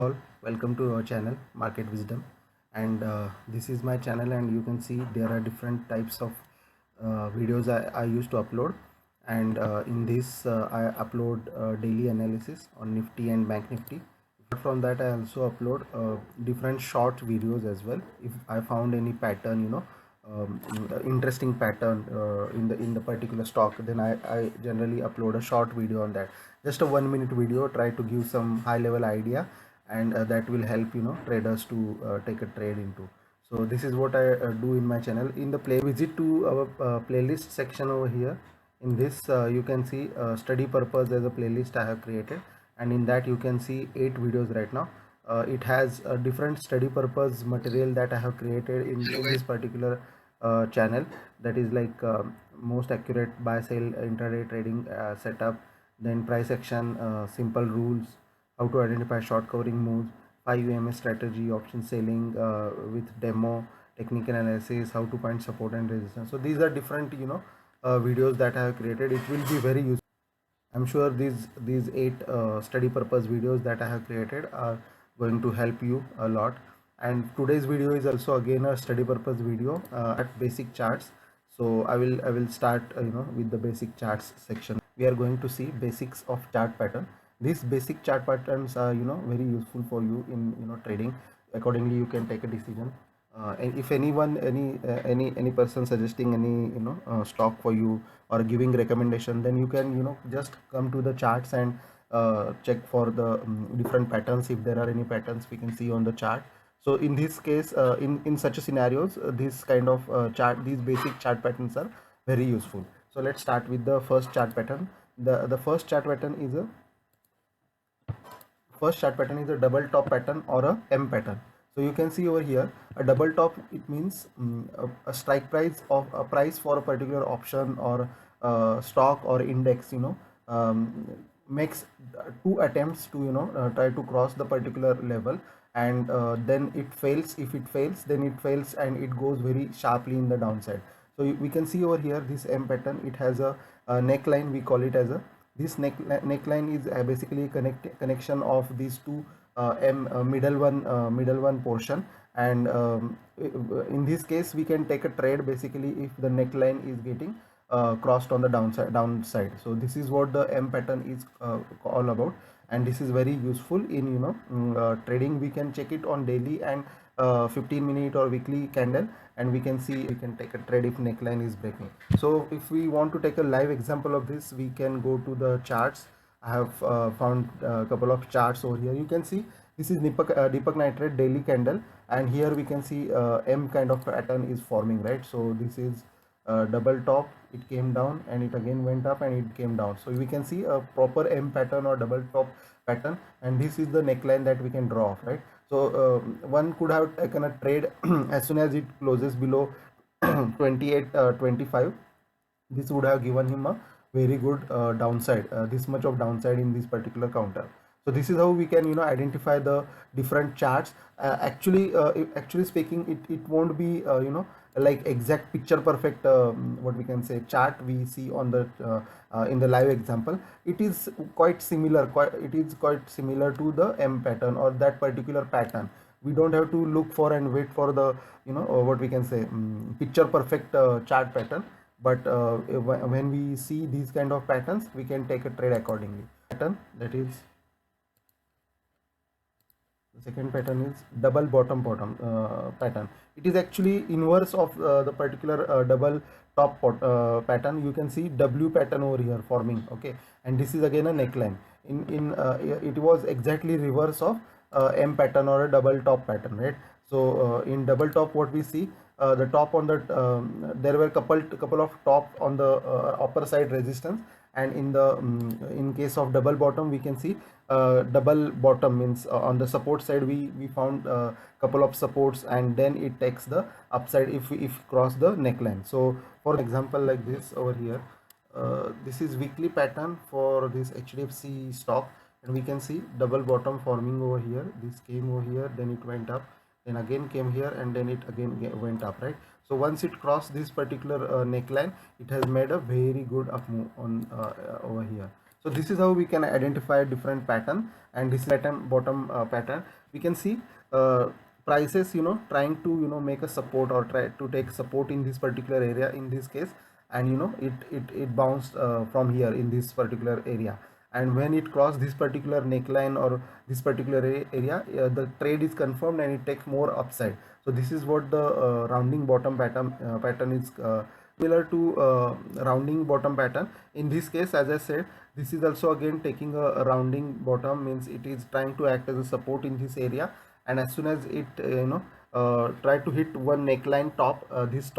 All, welcome to our channel Market Wisdom, and this is my channel, and you can see there are different types of videos I used to upload. And in this I upload daily analysis on Nifty and Bank Nifty. Apart from that, I also upload different short videos as well. If I found any pattern, interesting pattern in the particular stock, then I generally upload a short video on that, just a 1 minute video, try to give some high level idea, and that will help traders to take a trade into. So this is what I do in my channel. In the play visit to our playlist section over here. In this you can see study purpose as a playlist I have created, and in that you can see 8 videos right now. It has a different study purpose material that I have created in this particular channel, that is like most accurate buy sell intraday trading setup, then price action, simple rules, how to identify short covering moves, 5 EMS strategy, option selling with demo, technical analysis, how to find support and resistance. So these are different videos that I have created. It will be very useful. I'm sure these 8 study purpose videos that I have created are going to help you a lot. And today's video is also again a study purpose video at basic charts. So I will start with the basic charts section. We are going to see basics of chart pattern. These basic chart patterns are very useful for you in trading. Accordingly, you can take a decision. And if anyone any person suggesting any stock for you or giving recommendation, then you can just come to the charts and check for the different patterns. If there are any patterns we can see on the chart, so in this case, in such a scenarios, this kind of these basic chart patterns are very useful. So let's start with the first chart pattern. The first chart pattern is a double top pattern or a M pattern. So you can see over here a double top. It means a strike price of a price for a particular option or stock or index. Makes two attempts to try to cross the particular level, and then it fails. If it fails, then it fails and it goes very sharply in the downside. So we can see over here this M pattern. It has a neckline. We call it as a this neckline is basically connection of these two middle one portion, and in this case we can take a trade basically if the neckline is getting crossed on the downside. So this is what the M pattern is all about, and this is very useful in trading. We can check it on daily and 15-minute or weekly candle, and we can see we can take a trade if neckline is breaking. So if we want to take a live example of this, we can go to the charts. I have found a couple of charts over here. You can see this is Deepak Nitrite daily candle, and here we can see M kind of pattern is forming, right? So this is double top, it came down and it again went up and it came down. So we can see a proper M pattern or double top pattern, and this is the neckline that we can draw off, right? So one could have taken a trade as soon as it closes below 28.25. This would have given him a very good downside, this much of downside in this particular counter. So this is how we can identify the different charts. Actually speaking, it won't be like exact picture perfect what we can say chart we see on the in the live example. It is quite similar, it is quite similar to the M pattern or that particular pattern. We don't have to look for and wait for the what we can say picture perfect chart pattern, but when we see these kind of patterns, we can take a trade accordingly. Pattern, that is the second pattern, is double bottom pattern. It is actually inverse of the particular double top pattern. You can see W pattern over here forming, okay, and this is again a neckline. It was exactly reverse of M pattern or a double top pattern, right? So in double top, what we see, the top on the there were couple of top on the upper side resistance, and in case of double bottom, we can see double bottom means on the support side we found a couple of supports, and then it takes the upside if cross the neckline. So for example, like this over here, this is weekly pattern for this HDFC stock, and we can see double bottom forming over here. This came over here, then it went up, then again came here, and then it again went up, right? So once it crossed this particular neckline, it has made a very good up move on over here. So this is how we can identify different pattern, and this pattern, bottom pattern, we can see prices trying to make a support or try to take support in this particular area in this case, and it bounced from here in this particular area, and when it crossed this particular neckline or this particular area, the trade is confirmed and it takes more upside. So this is what the rounding bottom pattern is similar to rounding bottom pattern. In this case, as I said, this is also again taking a rounding bottom, means it is trying to act as a support in this area, and as soon as it try to hit one neckline top, this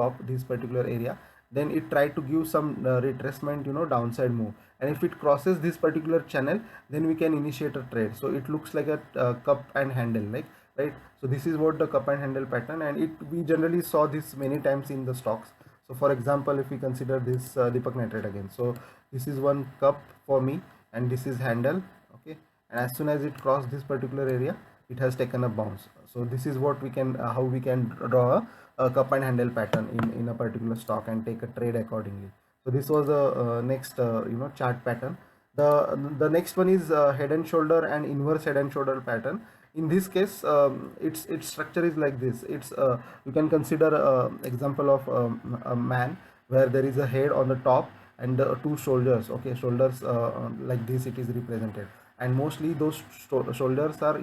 particular area, then it try to give some retracement, downside move, and if it crosses this particular channel, then we can initiate a trade. So it looks like a cup and handle, like, right? So this is what the cup and handle pattern, and we generally saw this many times in the stocks. So for example, if we consider this Deepak Nitrite again, so this is one cup for me and this is handle, okay, and as soon as it crossed this particular area, it has taken a bounce. So this is what we can how we can draw a cup and handle pattern in a particular stock and take a trade accordingly. So this was a next chart pattern. The next one is head and shoulder and inverse head and shoulder pattern. In this case, its structure is like this. It's you can consider example of a man where there is a head on the top and two shoulders. Okay, shoulders like this it is represented, and mostly those shoulders are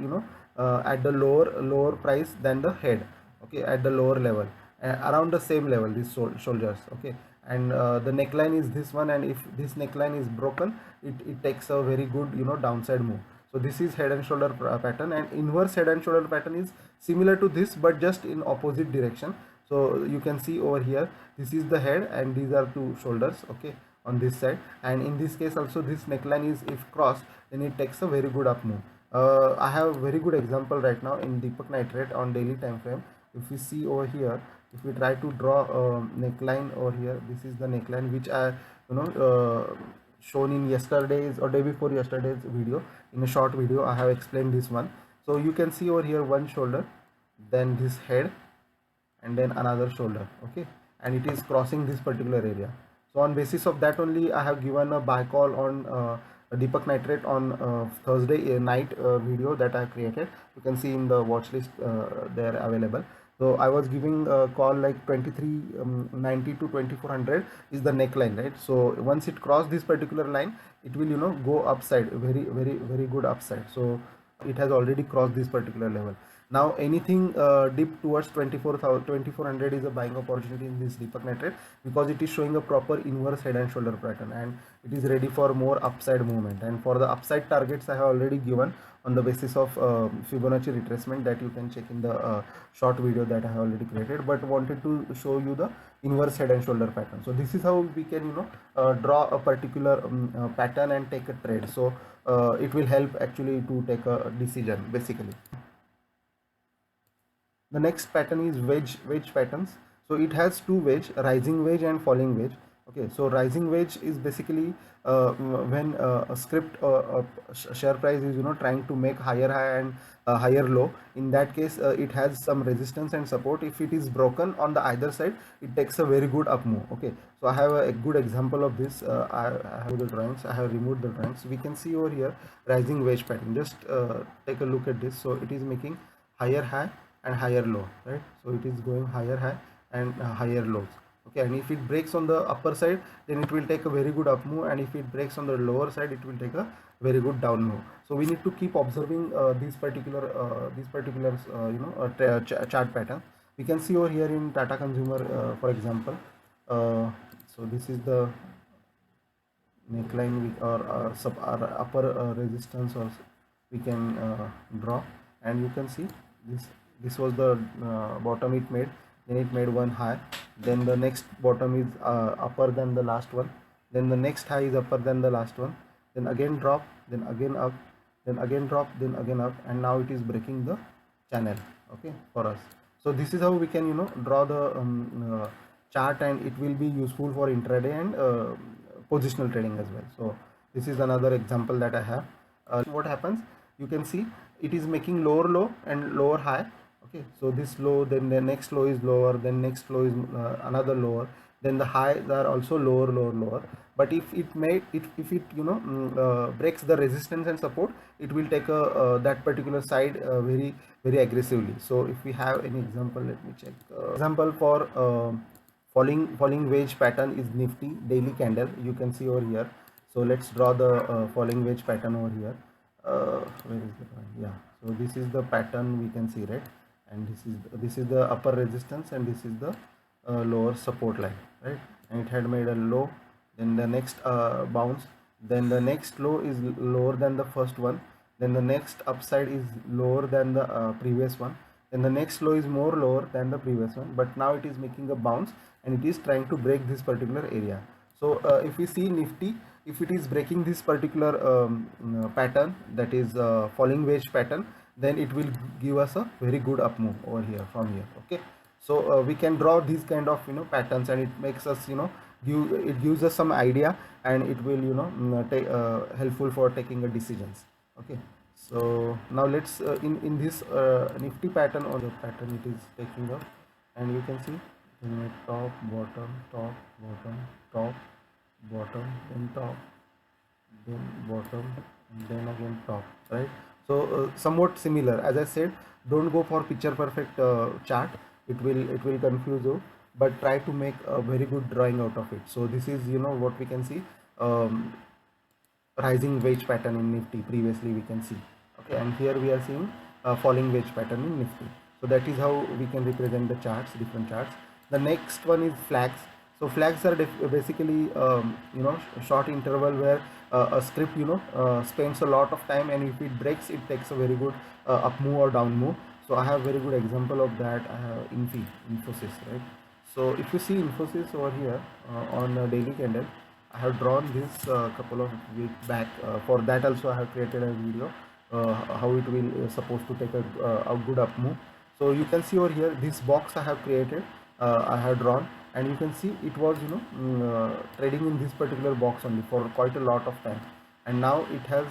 at the lower price than the head. Okay, at the lower level, around the same level, these shoulders. Okay, and the neckline is this one, and if this neckline is broken, it takes a very good downside move. So this is head and shoulder pattern, and inverse head and shoulder pattern is similar to this but just in opposite direction. So you can see over here, this is the head and these are two shoulders, okay, on this side, and in this case also this neckline is if crossed, then it takes a very good up move. I have a very good example right now in Deepak Nitrite on daily time frame. If we see over here, if we try to draw a neckline over here, this is the neckline which I shown in yesterday's or day before yesterday's video. In a short video I have explained this one. So you can see over here one shoulder, then this head, and then another shoulder, okay, and it is crossing this particular area. So on basis of that only I have given a buy call on Deepak Nitrite on Thursday night video that I created. You can see in the watch list there available. So I was giving a call like 2390 to 2400 is the neckline, right? So once it crossed this particular line, it will go upside, very good upside. So it has already crossed this particular level. Now anything dip towards 2400 is a buying opportunity in this Deepak Nitrite, because it is showing a proper inverse head and shoulder pattern and it is ready for more upside movement. And for the upside targets I have already given on the basis of Fibonacci retracement that you can check in the short video that I have already created, but wanted to show you the inverse head and shoulder pattern. So this is how we can draw a particular pattern and take a trade. So it will help actually to take a decision basically. The next pattern is wedge patterns. So it has two wedge, rising wedge and falling wedge. Okay, so rising wedge is basically when a script share price is trying to make higher high and higher low. In that case it has some resistance and support. If it is broken on the either side, it takes a very good up move. Okay, so I have a good example of this. I have the drawings, I have removed the drawings. We can see over here rising wedge pattern. Just take a look at this. So it is making higher high and higher low, right? So it is going higher high and higher lows. Okay, and if it breaks on the upper side, then it will take a very good up move, and if it breaks on the lower side, it will take a very good down move. So we need to keep observing these particular chart pattern. We can see over here in Tata Consumer for example. So this is the neckline or upper resistance, or we can draw, and you can see this was the bottom it made, then it made one high, then the next bottom is upper than the last one, then the next high is upper than the last one, then again drop, then again up, then again drop, then again up, and now it is breaking the channel, okay, for us. So this is how we can draw the chart, and it will be useful for intraday and positional trading as well. So this is another example that I have. What happens, you can see it is making lower low and lower high. Okay, so this low, then the next low is lower, then next low is another lower, then the highs are also lower. But if it breaks the resistance and support, it will take a that particular side very aggressively. So if we have any example, let me check. Example for falling wedge pattern is Nifty daily candle, you can see over here. So let's draw the falling wedge pattern over here. Where is the point? Yeah, so this is the pattern we can see, right? And this is the upper resistance, and this is the lower support line, right? And it had made a low, then the next bounce, then the next low is lower than the first one, then the next upside is lower than the previous one, then the next low is more lower than the previous one, but now it is making a bounce and it is trying to break this particular area. So if we see Nifty, if it is breaking this particular pattern, that is falling wedge pattern, then it will give us a very good up move over here from here. Okay, so we can draw these kind of patterns, and it makes us it gives us some idea, and it will helpful for taking a decisions. Okay, so now let's in this Nifty pattern, or the pattern it is taking up, and you can see top bottom top bottom top bottom, then top, then bottom, and then again top, right? So somewhat similar. As I said, don't go for picture perfect chart, it will confuse you, but try to make a very good drawing out of it. So this is what we can see, rising wedge pattern in Nifty previously we can see. Okay, and here we are seeing falling wedge pattern in Nifty. So that is how we can represent the charts, different charts. The next one is flags. So flags are basically short interval where a script spends a lot of time, and if it breaks, it takes a very good up move or down move. So I have very good example of that. I have Infosys, right? So if you see Infosys over here on a daily candle, I have drawn this couple of weeks back. For that also I have created a video how it will supposed to take a good up move. So you can see over here this box I have created, I have drawn, and you can see it was trading in this particular box only for quite a lot of time, and now it has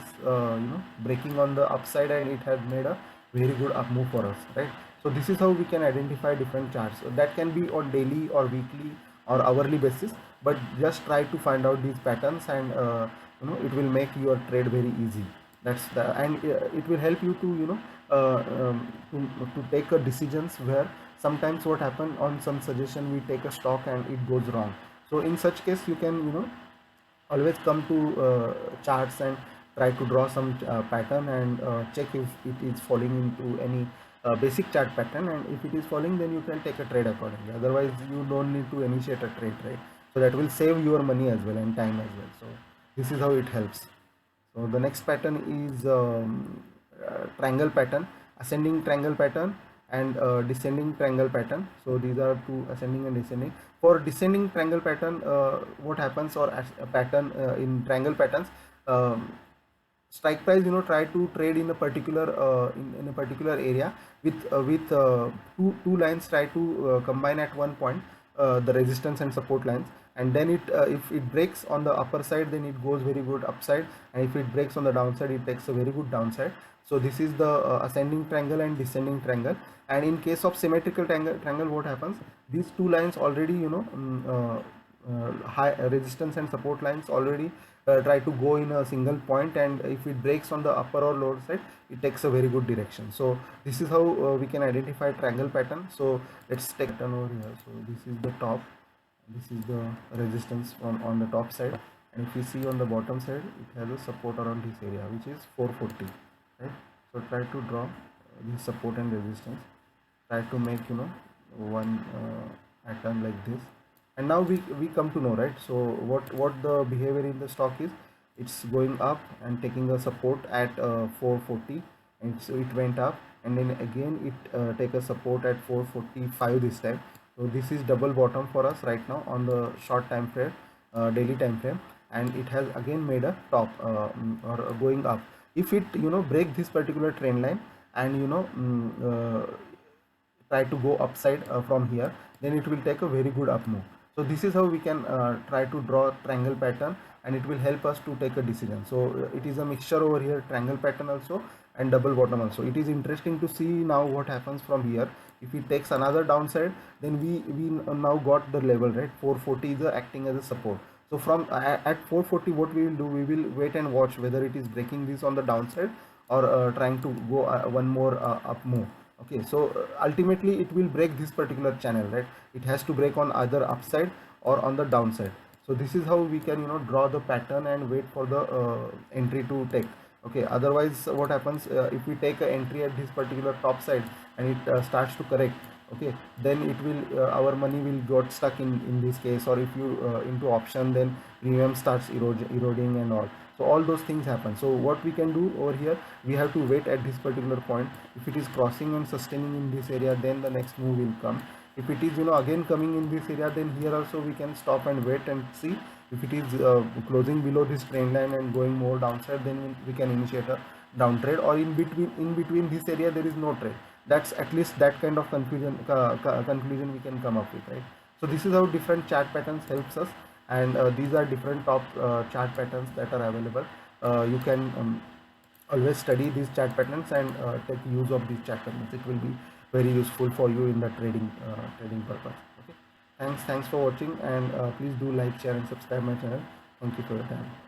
breaking on the upside, and it has made a very good up move for us, right? So this is how we can identify different charts. So that can be on daily or weekly or hourly basis, but just try to find out these patterns, and it will make your trade very easy. That's the, and it will help you to to take a decisions, where sometimes what happen, on some suggestion we take a stock and it goes wrong. So in such case, you can always come to charts and try to draw some pattern, and check if it is falling into any basic chart pattern, and if it is falling, then you can take a trade accordingly. Otherwise you don't need to initiate a trade, right? So that will save your money as well, and time as well. So this is how it helps. So the next pattern is triangle pattern, ascending triangle pattern, and descending triangle pattern. So these are two, ascending and descending. For descending triangle pattern, what happens, or a pattern in triangle patterns, strike price try to trade in a particular in a particular area with two lines, try to combine at one point, the resistance and support lines, and then it if it breaks on the upper side, then it goes very good upside, and if it breaks on the downside, it takes a very good downside. So this is the ascending triangle and descending triangle. And in case of symmetrical triangle, what happens, these two lines already high resistance and support lines already try to go in a single point, and if it breaks on the upper or lower side, it takes a very good direction. So this is how we can identify triangle pattern. So let's take it over here. So this is the top, this is the resistance on the top side, and if you see on the bottom side, it has a support around this area, which is 440, right? So try to draw this support and resistance, try to make one pattern like this. And now we come to know, right? So what the behavior in the stock is, it's going up and taking a support at 440, and so it went up, and then again it take a support at 445 this time. So this is double bottom for us right now on the short time frame, daily time frame, and it has again made a top or going up. If it break this particular trend line, and try to go upside from here, then it will take a very good up move. So this is how we can try to draw triangle pattern, and it will help us to take a decision. So it is a mixture over here, triangle pattern also and double bottom also. It is interesting to see now what happens from here. If it takes another downside, then we now got the level, right? 440 is acting as a support. So from at 440, what we will do, we will wait and watch whether it is breaking this on the downside or trying to go one more up move. Okay, so ultimately it will break this particular channel, right? It has to break on either upside or on the downside. So this is how we can draw the pattern and wait for the entry to take. Okay, otherwise what happens, if we take an entry at this particular top side and it starts to correct, okay, then it will our money will got stuck in this case. Or if you into option, then premium starts eroding and all. So all those things happen. So what we can do over here, we have to wait at this particular point. If it is crossing and sustaining in this area, then the next move will come. If it is again coming in this area, then here also we can stop and wait and see. If it is closing below this trend line and going more downside, then we can initiate a down trade. Or in between this area there is no trade. That's at least that kind of conclusion we can come up with, right? So this is how different chart patterns helps us, and these are different top chart patterns that are available. You can always study these chart patterns and take use of these chart patterns. It will be very useful for you in the trading purpose. Okay, thanks for watching, and please do like, share and subscribe my channel. Thank you for your time.